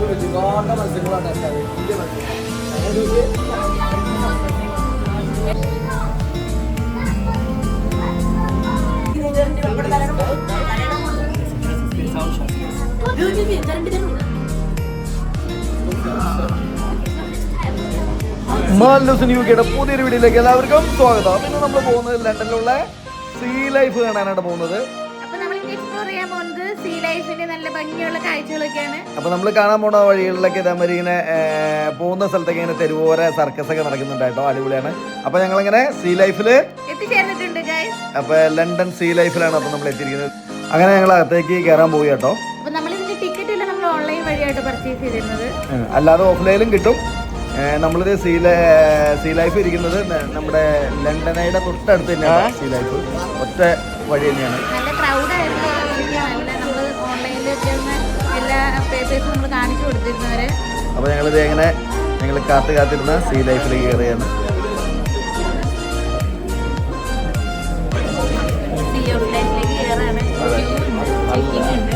വലിയ മത്സ്യങ്ങളാണ് വലിയ യുടെ പുതിയൊരു വീഡിയോയിലേക്ക് എല്ലാവർക്കും സ്വാഗതം. ഇന്ന് നമ്മൾ പോകുന്നത് ലണ്ടനിലുള്ള സീ ലൈഫ് കാണാനാണ് പോകുന്നത്. അപ്പൊ നമ്മൾ കാണാൻ പോണ വഴികളിലൊക്കെ ഇതേമാതിരി ഇങ്ങനെ പോകുന്ന സ്ഥലത്തൊക്കെ ഇങ്ങനെ തെരുവോര സർക്കസ് ഒക്കെ നടക്കുന്നുണ്ട് കേട്ടോ, അടിപൊളിയാണ്. അപ്പൊ ഞങ്ങളിങ്ങനെ സീ ലൈഫില് അപ്പൊ ലണ്ടൻ സീ ലൈഫിലാണ് അപ്പൊ നമ്മൾ എത്തിയിരിക്കുന്നത്. അങ്ങനെ ഞങ്ങൾ അകത്തേക്ക് കയറാൻ പോയി കേട്ടോ. അല്ലാതെ ഓഫ്ലൈനിലും കിട്ടും. നമ്മളിത് സീ ലൈഫ് ഇരിക്കുന്നത് നമ്മുടെ ലണ്ടനയുടെ തൊട്ടടുത്ത് തന്നെയാണ് സീ ലൈഫ്. ഒറ്റ വഴി തന്നെയാണ്. അപ്പൊ ഞങ്ങളിത് എങ്ങനെ ഞങ്ങൾ കാത്തിരുന്ന സീ ലൈഫിലേക്ക് കയറിയാണ്.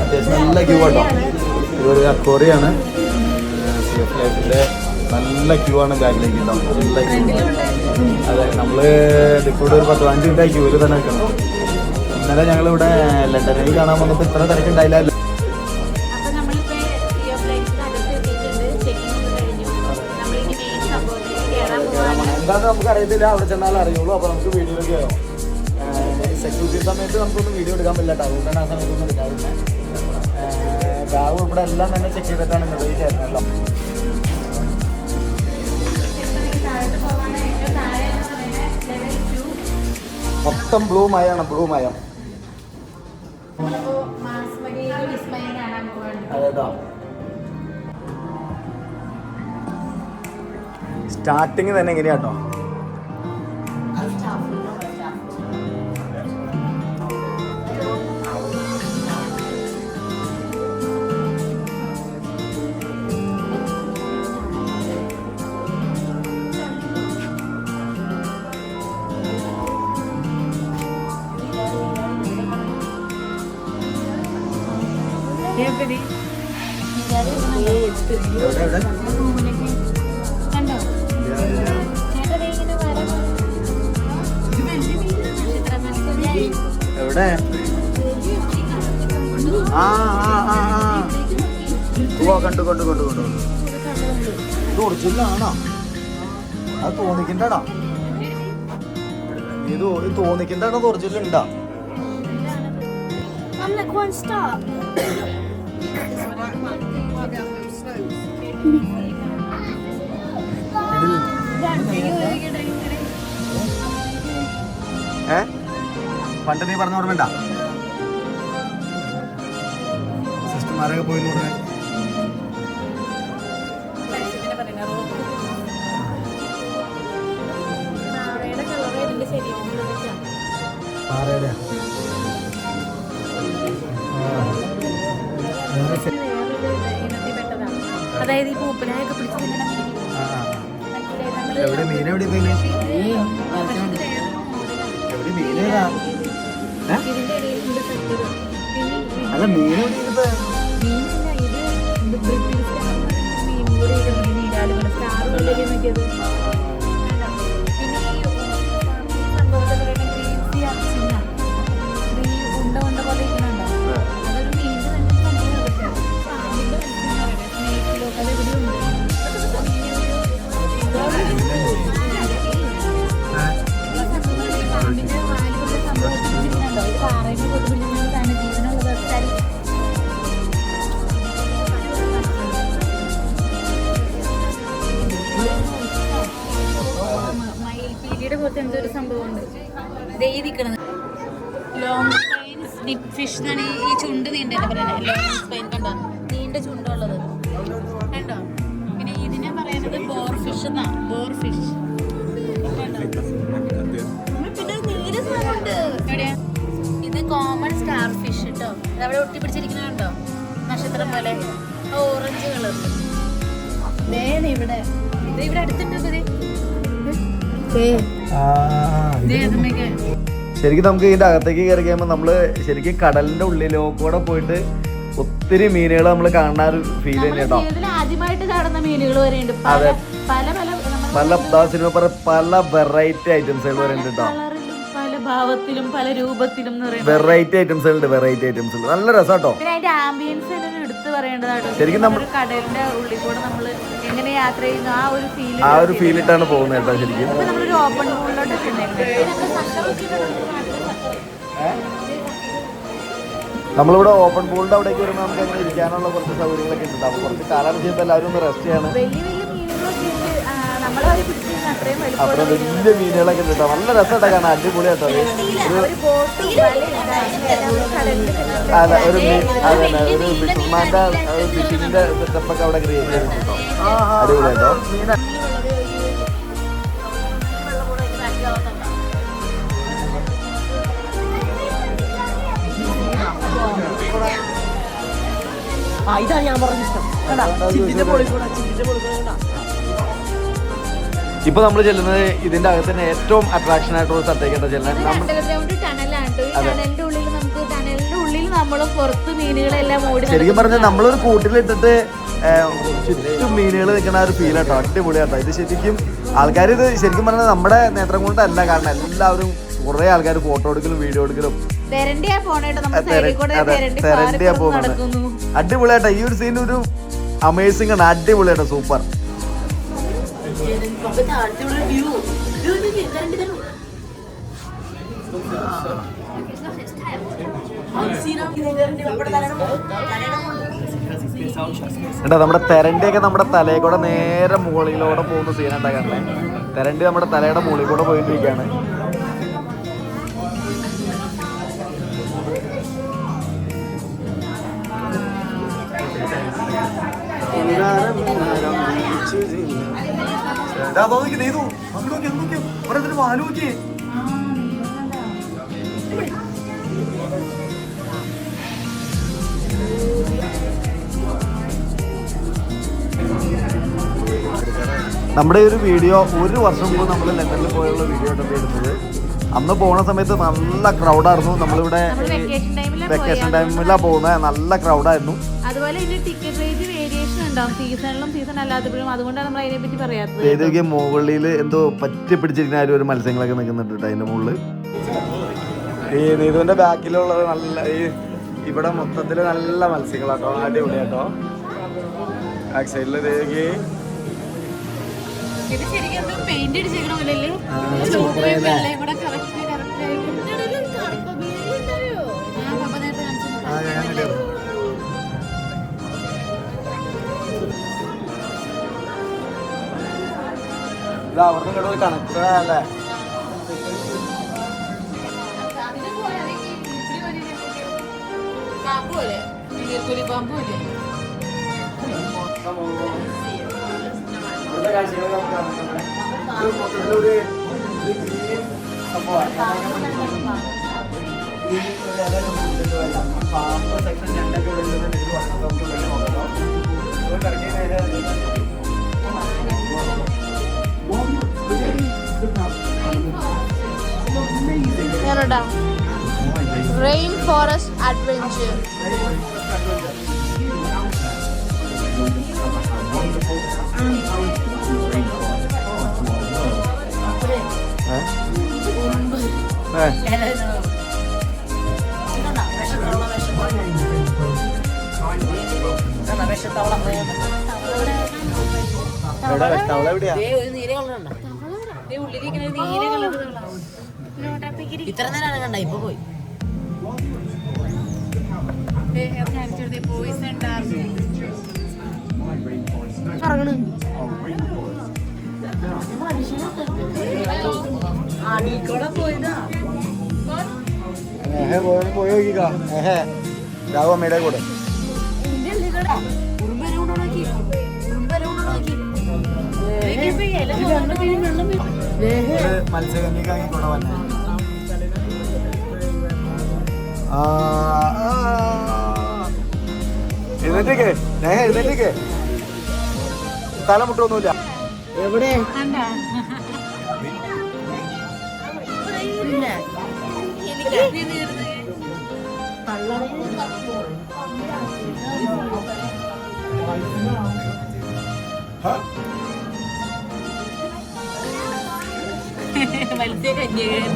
അത്യാവശ്യം നല്ല ക്യൂ ആട്ടോ. ഇതൊരു അക്വേറിയാണ്. സീ ഓഫ് ലൈഫിന്റെ നല്ല ക്യൂ ആണ് ബാക്കിലേക്ക് ഉണ്ടാവും. നല്ല ക്യൂ. അതെ, നമ്മള് ഇതിക്കൂടെ ഒരു 10-15 മിനിറ്റ് ക്യൂവിൽ തന്നെ നിൽക്കണം. ഇന്നലെ ഞങ്ങളിവിടെ ലണ്ടനിൽ കാണാൻ വന്നപ്പോൾ ഇത്ര തിരക്കുണ്ടായില്ല. എന്താണെന്ന് നമുക്ക് അറിയത്തില്ല, അവിടെ ചെന്നാലും അറിയുള്ളൂ. അപ്പോൾ നമുക്ക് വീഡിയോയിലേക്ക് ആവും. സെക്യൂരിറ്റി സമയത്ത് നമുക്കൊന്നും വീഡിയോ എടുക്കാൻ പറ്റില്ല കേട്ടോ, അതുകൊണ്ടാണ് ആ സമയത്തൊന്നും എടുക്കാറുണ്ട്. ബാഗ് ഇവിടെ എല്ലാം തന്നെ ചെക്ക് ചെയ്തിട്ടാണ് ഇങ്ങോട്ടേക്ക് കയറുന്നതല്ലോ. മൊത്തം ബ്ലൂ മയാണ്, ബ്ലൂ മയം. അതേട്ടോ, സ്റ്റാർട്ടിങ് തന്നെ എങ്ങനെയാട്ടോ. എവിടെ? കണ്ടു. ഇത് ഒറിജിനലാണോ? അത് തോന്നിക്കണ്ടാണോ? ഇത് തോന്നിക്കണ്ടാണോ? അത് ഒറിജിനൽ ഉണ്ടോ? പണ്ട് നീ പറഞ്ഞ ഓർമ്മ സിസ്റ്റർമാരൊക്കെ പോയി പറഞ്ഞ അതായത് ഈ പൂപ്പലായൊക്കെ പിടിച്ചു. എവിടെ മീൻ? എവിടെ മീനേതാ? അല്ല മീൻ മയിൽപീലിയുടെ പോലത്തെ എന്തൊരു സംഭവമുണ്ട്. ലോങ് സ്പൈൻ സ്നിപ്പ് ഫിഷ് എന്നാണ് ഈ ചുണ്ട് നീണ്ടല്ലേ പറയുന്നത്. ലോങ് സ്പൈൻ കണ്ടോ, നീണ്ട ചുണ്ടുള്ളത് കണ്ടോ. പിന്നെ ഇതിനെ പറയുന്നത് ബോർ ഫിഷ് എന്നാ. ബോർ ഫിഷ് പിന്നെ നീല സാധനമുണ്ട്. എവിടെയാ? ഇത് കോമൺ സ്റ്റാർ ഫിഷ് കേട്ടോ. അതവിടെ ഒട്ടിപ്പിടിച്ചിരിക്കുന്ന കണ്ടോ, നക്ഷത്രം പോലെ ഓറഞ്ച് കളർ. ഇവിടെ ഇവിടെ അടുത്തുണ്ട്. ശരിക്കും നമുക്ക് ഇതിന്റെ അകത്തേക്ക് കയറി കഴിയുമ്പോൾ നമ്മള് ശരിക്കും കടലിന്റെ ഉള്ളിലോ കൂടെ പോയിട്ട് ഒത്തിരി മീനുകൾ നമ്മൾ കാണുന്ന ഒരു ഫീൽ തന്നെ കേട്ടോ. ആദ്യമായിട്ട് കാണുന്ന മീനുകൾ വരെ ഉണ്ട്. അതെ, പല സിനിമ പല വെറൈറ്റി ഐറ്റംസുകൾ വരെ ഉണ്ട് കേട്ടോ. പല ഭാവത്തിലും പല രൂപത്തിലും വെറൈറ്റി ഐറ്റംസുകൾ ഉണ്ട്, വെറൈറ്റി ഐറ്റംസുകൾ. നല്ല രസാട്ടോ. പിന്നെ അതിന്റെ ആംബിയൻസ് എടുത്ത് പറയേണ്ടതാട്ടോ. ശരിക്കും നമ്മൾ കടലിന്റെ ഉള്ളിൽ കൂടെ നമ്മൾ എങ്ങനെ യാത്ര ചെയ്യുന്നു ആ ഒരു ഫീൽ ഇട്ടാണ് പോകുന്നത് കേട്ടോ. ശരിക്കും നമ്മളൊരു ഓപ്പൺ പൂളിലോട്ട് നമ്മളിവിടെ ഓപ്പൺ പൂളിന്റെ അവിടേക്ക് വരുമ്പോൾ നമുക്ക് അങ്ങനെ ഇരിക്കാനുള്ള കുറച്ച് സൗകര്യങ്ങളൊക്കെ ഉണ്ട്. അപ്പോൾ കുറച്ച് കാലം ചെയ്യുമ്പോൾ എല്ലാവരും ഒന്ന് റെസ്റ്റ് ചെയ്യാണ്. അത്ര വലിയ മീനുകളൊക്കെ ഉണ്ട് കേട്ടോ. നല്ല രസമായിട്ടാ കാണാൻ, അടിപൊളിയാട്ടോ. അതെ, ഒരു ഫിഷർമാന്റെ ഫിഷിങ്ങിന്റെ സെറ്റപ്പൊക്കെ അവിടെ ക്രിയേറ്റ് ചെയ്തിട്ടുണ്ടോ. അടിപൊളിയാട്ടോ. ഇതാണ് ഞാൻ പറഞ്ഞ ഇഷ്ടം. ഇപ്പൊ നമ്മൾ ചെല്ലുന്നത് ഇതിന്റെ അകത്ത് തന്നെ ഏറ്റവും അട്രാക്ഷൻ ആയിട്ടുള്ള സ്ഥലത്തേക്കാണ് ചെല്ലുന്നത്. ശരിക്കും പറഞ്ഞാൽ നമ്മളൊരു കൂട്ടിലിട്ടിട്ട് ചുറ്റും മീനുകൾ നിൽക്കുന്ന ഒരു ഫീൽ ആട്ടോ. അടിപൊളിയാട്ടോ. ഇത് ശരിക്കും ആൾക്കാർ ഇത് ശരിക്കും പറഞ്ഞാൽ നമ്മുടെ നേത്രം കൊണ്ടല്ല കാണണം. എല്ലാവരും കുറെ ആൾക്കാർ ഫോട്ടോ എടുക്കലും വീഡിയോ എടുക്കലും തെരണ്ടിയാ പോകുന്നത്. അടിപൊളിയാട്ടോ. ഈ ഒരു സീൻ ഒരു അമേസിംഗ് ആണ്. അടിപൊളിയാട്ടോ. സൂപ്പർ. എടാ, നമ്മുടെ തെരണ്ടിയൊക്കെ നമ്മുടെ തലയെ കൂടെ നേരെ മുകളിലൂടെ പോകുന്ന സീനുണ്ടാകാറില്ലേ? തെരണ്ടി നമ്മുടെ തലയുടെ മുകളിൽ കൂടെ പോയിട്ടിരിക്കുകയാണ്. നമ്മുടെ ഒരു വീഡിയോ ഒരു വർഷം മുമ്പ് നമ്മൾ ലണ്ടനിൽ പോയുള്ള വീഡിയോ എടുത്തത്. അന്ന് പോണ സമയത്ത് നല്ല ക്രൗഡായിരുന്നു. നമ്മളിവിടെ വെക്കേഷൻ ടൈമിലാണ് പോകുന്നത്. നല്ല ക്രൗഡായിരുന്നു. അതുപോലെ ടിക്കറ്റ് റേറ്റ് വേരിയേഷൻ ഉണ്ടാവും, സീസണിലും സീസൺ അല്ലാത്തപ്പോഴും. അതുകൊണ്ടാണ് നമ്മൾ അതിനെ പറ്റി പറയാത്തത്. ഏതൊക്കെ മുകളിൽ എന്തോ പറ്റി പിടിച്ചിരിക്കുന്ന ഒരു മത്സ്യങ്ങളൊക്കെ നിൽക്കുന്നുണ്ട് കേട്ടോ അതിന്റെ മുകളിൽ. ഈ നീതുവിന്റെ ബാക്കിലുള്ളത് നല്ല ഇവിടെ മൊത്തത്തിൽ നല്ല മത്സ്യങ്ങളാട്ടോ. അടിപൊളിയാട്ടോ. ബാക്ക് സൈഡിൽ ദേവിക്ക് ഇത് ശരിക്കും പെയിന്റ് അടിച്ചേക്കണമല്ലേ? ഇത് അവിടുന്ന് ഇങ്ങോട്ട് കണക്ട് അല്ലേ? Rainforest Adventure. ഇത്ര നേരം കണ്ട ഇപ്പൊ പോയി. പോയി നോക്കിക്കാ. രാഘവ അമ്മയുടെ കൂടെ മത്സ്യകന്യക്കായി കൂടെ വന്നെ. എഴുന്നേറ്റേക്ക് എഴുന്നേറ്റേക്ക്. തലമുട്ടൊന്നുമില്ല. എവിടെ മത്സ്യ കന്യകൻ.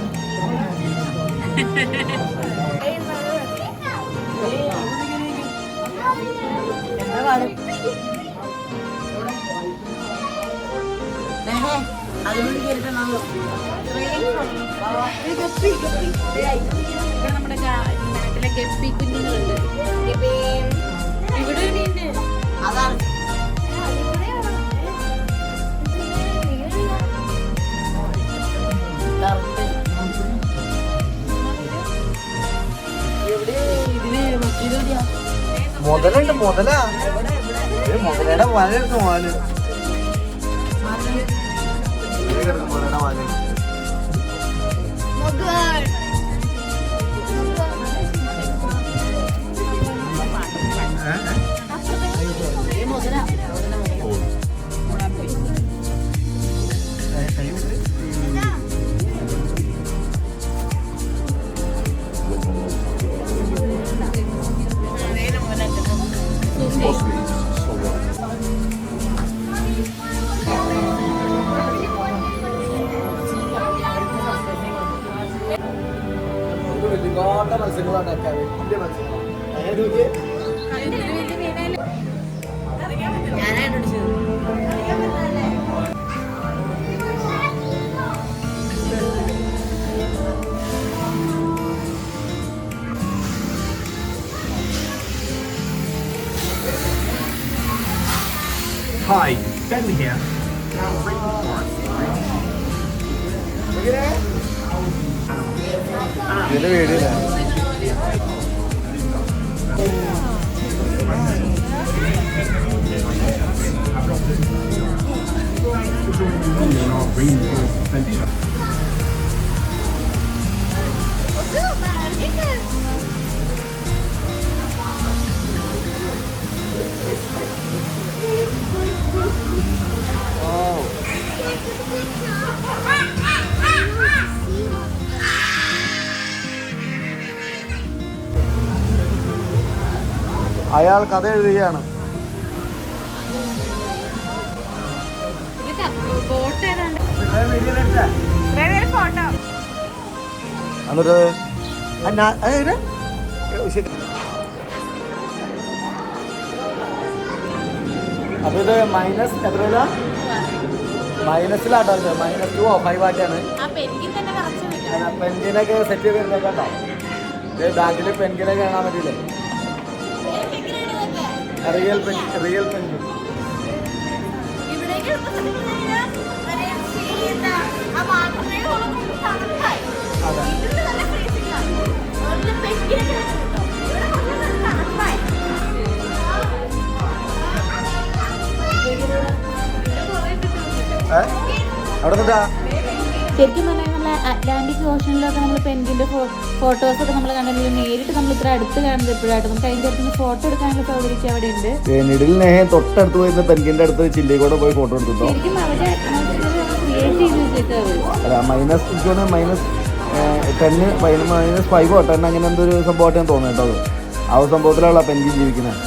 എന്താ പാട് അതുകൊണ്ട് കേട്ടിട്ടുണ്ടോ ഇവിടെ നമ്മുടെ നാട്ടിലെ ഗപ്പി കുഞ്ഞുങ്ങളുണ്ട്. ഇവിടെ ഉണ്ട്. അതാണ് മുതലുണ്ട്, മുതലാ മുതലയുടെ വല എടുത്ത് മാല് മുതലയുടെ വല മത്സ്യങ്ങളാണ്, വലിയ മത്സ്യങ്ങളാണ്. ഞാനായിട്ട് അടിച്ചത്. Hi, Bentley here. ഇതിന്റെ വീടില്ല. അയാൾ കഥ എഴുതുകയാണ്. അപ്പൊ ഇത് മൈനസ് എത്രയില്ല? മൈനസിലാട്ടോ, -2 or -5 ആയിട്ടാണ്. പെൻഗിനൊക്കെ സെറ്റ് ചെയ്ത് കേട്ടോ. ബാഗിൽ പെൻഗിനെ കാണാൻ പറ്റില്ലേ? Real penguin. അവിടെ നിന്നാ ശരിക്കും പറഞ്ഞാൽ നമ്മൾ അറ്റ്ലാന്റിക് ഓഷനിലൊക്കെ നമ്മൾ പെൻഗിന്റെ ഫോട്ടോസൊക്കെ നമ്മൾ കണ്ടിട്ടുണ്ടെങ്കിൽ നേരിട്ട് നമ്മൾ ഇത്ര അടുത്ത് കാണുന്നത് എപ്പോഴായിട്ട് നമുക്ക് അതിൻ്റെ അടുത്ത് ഫോട്ടോ എടുക്കാനുള്ള സൗകര്യം അവിടെ ഉണ്ട്. തൊട്ടടുത്ത് പോയിരുന്ന പെൻഗിന്റെ അടുത്ത് ചില്ലി കൂടെ പോയി ഫോട്ടോ എടുത്തിട്ടോ. ശരിക്കും അവിടെ ക്രിയേറ്റ് ചെയ്ത് വെച്ചിട്ടാവും. -5 or -10 അങ്ങനെ എന്തൊരു സംഭവമായിട്ട് തോന്നുന്നു കേട്ടോ. ആ ഒരു സംഭവത്തിലുള്ള പെൻഗിൻ ജീവിക്കുന്നത്.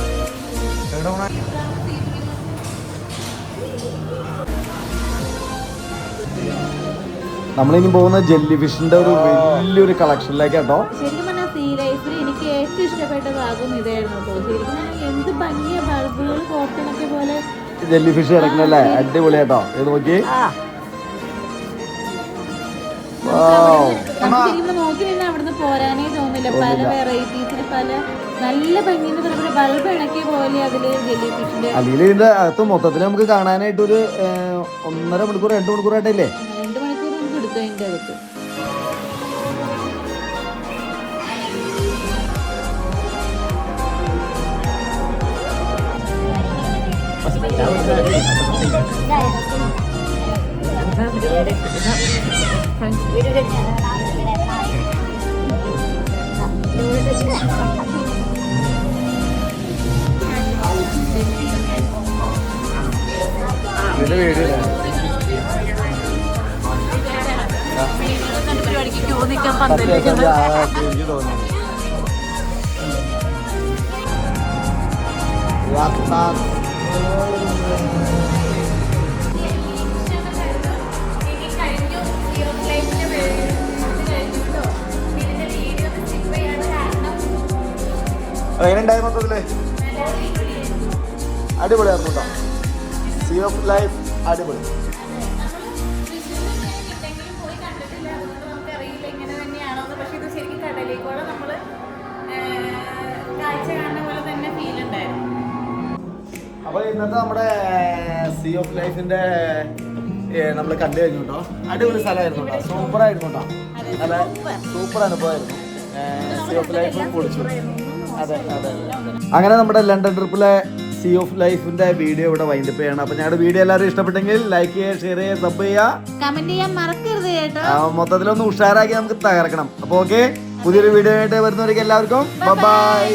നമ്മളിനി പോകുന്ന ജെല്ലി ഫിഷിന്റെ ഒരു വലിയൊരു കളക്ഷനിലേക്ക് കേട്ടോ. ശരിക്കും പറഞ്ഞാൽ സീ ലൈഫിൽ എനിക്ക് ഏറ്റവും ഇഷ്ടപ്പെട്ട ഭാഗം ഇതായിരുന്നു കേട്ടോ. ശരിക്കും പറഞ്ഞാൽ എന്ത് ഭംഗിയ ബൾബുകൾ കോട്ടനൊക്കെ പോലെ ജെല്ലി ഫിഷ് കിടക്കണല്ലേ, അടിപൊളിയാട്ടോ. ഇത് നോക്കി ശരിക്കും നോക്കി നിന്ന് അവിടുന്ന് പോരാനേ തോന്നില്ല. പല വെറൈറ്റീസിന് പല നല്ല ഭംഗിന്ന് പറയുമ്പോൾ ബൾബ് ഇണക്കിയ പോലെ അതില് ജെല്ലി ഫിഷിന്റെ അല്ലെങ്കിൽ ഇതിന്റെ അകത്ത് മൊത്തത്തിൽ നമുക്ക് കാണാനായിട്ട് ഒരു 1.5 മണിക്കൂർ 2 മണിക്കൂറായിട്ടല്ലേ? 2 മണിക്കൂർ നമുക്ക് എടുത്തു അതിന്റെ അകത്ത്. ഇതിന്റെ വീഡിയോ പരിപാടിക്ക് ക്യൂ നിൽക്കാൻ പറ്റില്ല. എങ്ങനെയുണ്ടായി മൊത്തത്തില്? അടിപൊളിയായിരുന്നു കേട്ടോ. സീ ഓഫ് ലൈഫ് അടിപൊളി. അപ്പോൾ ഇന്നത്തെ നമ്മുടെ സീ ഓഫ് ലൈഫിന്റെ നമ്മൾ കണ്ടു കഴിഞ്ഞു കേട്ടോ. അടിപൊളി സ്ഥലമായിരുന്നു കേട്ടോ. സൂപ്പറായിരുന്നു കേട്ടോ. നല്ല സൂപ്പർ അനുഭവമായിരുന്നു. സീ ഓഫ് ലൈഫ് പൊളിച്ചു. അതെ അതെ. അങ്ങനെ നമ്മുടെ ലണ്ടൻ ട്രിപ്പിലെ സീ ഓഫ് ലൈഫിന്റെ വീഡിയോ ഇവിടെ വൈൻഡപ്പ് ചെയ്യണം. അപ്പൊ ഞങ്ങളുടെ വീഡിയോ എല്ലാവരും ഇഷ്ടപ്പെട്ടെങ്കിൽ ലൈക്ക് ചെയ്യുക, ഷെയർ ചെയ്യുക, സബ് ചെയ്യുക, കമന്റ് ചെയ്യാൻ മറക്കരുത് കേട്ടോ. മൊത്തത്തിലൊന്ന് ഉഷാറാക്കി നമുക്ക് തകർക്കണം. അപ്പൊ ഓക്കെ, പുതിയൊരു വീഡിയോ ആയിട്ട് വരുന്നവർക്ക് എല്ലാവർക്കും ബൈ.